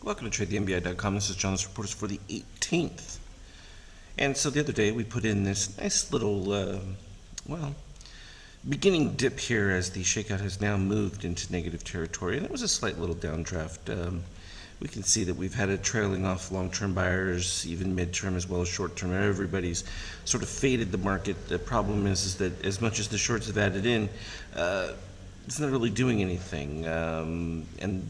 Welcome to TradeTheMBI.com. This is John's Reporters for the 18th. And so the other day we put in this nice little, beginning dip here as the shakeout has now moved into negative territory. And it was a slight little downdraft. We can see that we've had a trailing off long-term buyers, even midterm as well as short-term. Everybody's sort of faded the market. The problem is that as much as the shorts have added in, it's not really doing anything. And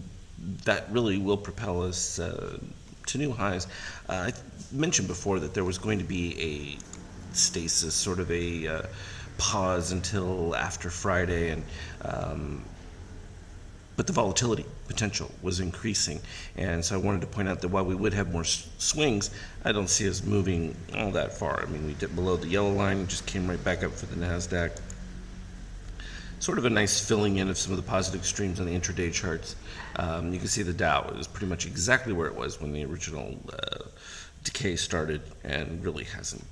that really will propel us to new highs. I mentioned before that there was going to be a stasis, sort of a pause until after Friday, and but the volatility potential was increasing. And so I wanted to point out that while we would have more swings, I don't see us moving all that far. I mean, we dipped below the yellow line, just came right back up for the NASDAQ. Sort of a nice filling in of some of the positive extremes on the intraday charts. You can see the Dow is pretty much exactly where it was when the original decay started, and really hasn't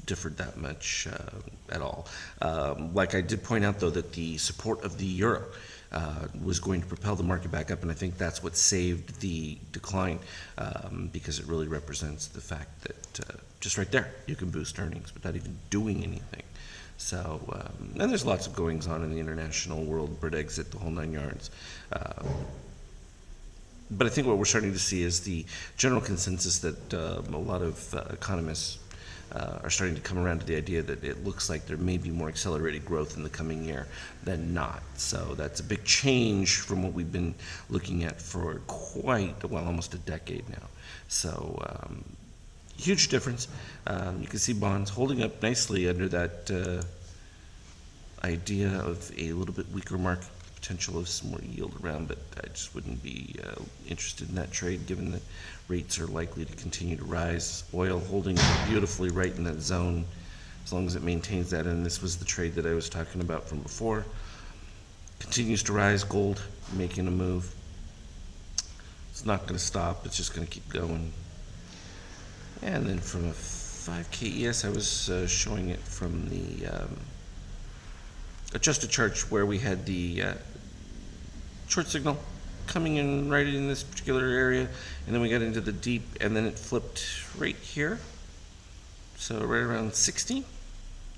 differed that much at all. Like I did point out, though, that the support of the euro was going to propel the market back up, and I think that's what saved the decline, because it really represents the fact that just right there, you can boost earnings without even doing anything. So, and there's lots of goings on in the international world, Brexit, the whole 9 yards. But I think what we're starting to see is the general consensus that a lot of economists are starting to come around to the idea that it looks like there may be more accelerated growth in the coming year than not. So that's a big change from what we've been looking at for almost a decade now. So, huge difference. You can see bonds holding up nicely under that idea of a little bit weaker market potential of some more yield around, but I just wouldn't be interested in that trade given that rates are likely to continue to rise. Oil holding beautifully right in that zone as long as it maintains that, and this was the trade that I was talking about from before. Continues to rise. Gold making a move. It's not going to stop. It's just going to keep going. And then from a 5K ES, I was showing it from the adjusted chart where we had the short signal coming in right in this particular area, and then we got into the deep, and then it flipped right here. So right around 60.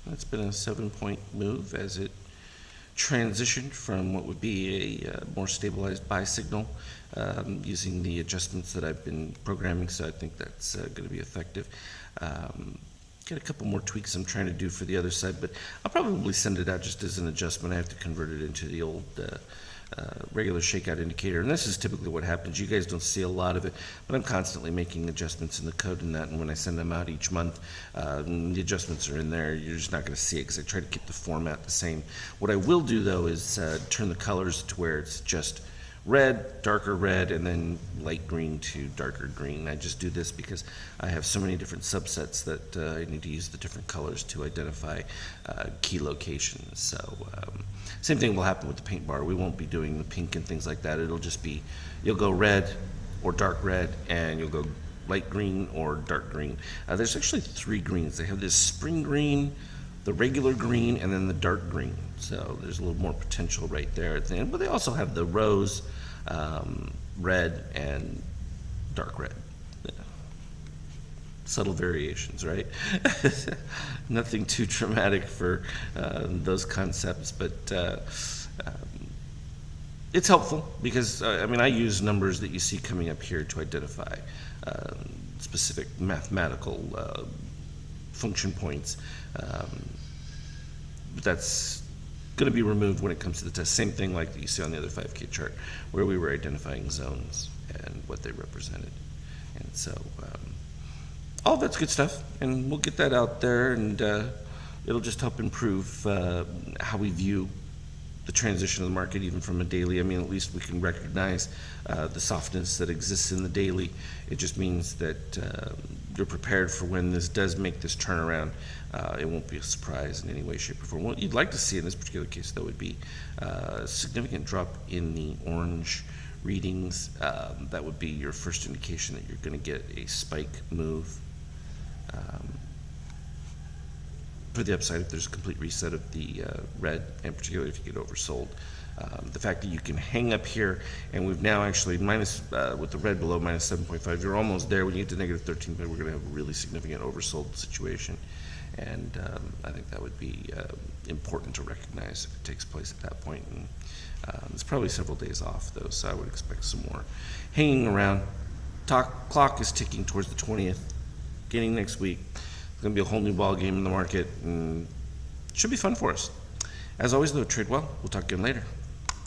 That's been a 7-point move as it transitioned from what would be a more stabilized buy signal using the adjustments that I've been programming, so I think that's going to be effective. Got a couple more tweaks I'm trying to do for the other side, but I'll probably send it out just as an adjustment. I have to convert it into the old regular shakeout indicator, and this is typically what happens. You guys don't see a lot of it, but I'm constantly making adjustments in the code and that, and when I send them out each month, the adjustments are in there. You're just not going to see it because I try to keep the format the same. What I will do, though, is turn the colors to where it's just red, darker red, and then light green to darker green. I just do this because I have so many different subsets that I need to use the different colors to identify key locations. So same thing will happen with the paint bar. We won't be doing the pink and things like that. It'll just be, you'll go red or dark red, and you'll go light green or dark green. There's actually 3 greens. They have this spring green, the regular green, and then the dark green. So there's a little more potential right there at the end. But they also have the rose, red, and dark red. Yeah. Subtle variations, right? Nothing too dramatic for those concepts, but it's helpful because, I use numbers that you see coming up here to identify specific mathematical function points. But that's going to be removed when it comes to the test. Same thing like that you see on the other 5K chart where we were identifying zones and what they represented. And so all that's good stuff, and we'll get that out there, and it'll just help improve how we view the transition of the market, even from a daily. At least we can recognize the softness that exists in the daily. It just means that you're prepared for when this does make this turnaround. It won't be a surprise in any way, shape, or form. What you'd like to see in this particular case, though, would be a significant drop in the orange readings. That would be your first indication that you're going to get a spike move for the upside if there's a complete reset of the red, and particularly if you get oversold. The fact that you can hang up here, and we've now actually minus, with the red below, minus 7.5, you're almost there. When you get to negative 13, but we're going to have a really significant oversold situation. And I think that would be important to recognize if it takes place at that point. And it's probably several days off, though, so I would expect some more hanging around. Clock is ticking towards the 20th, beginning next week. It's going to be a whole new ball game in the market, and it should be fun for us. As always, though, trade well. We'll talk again later.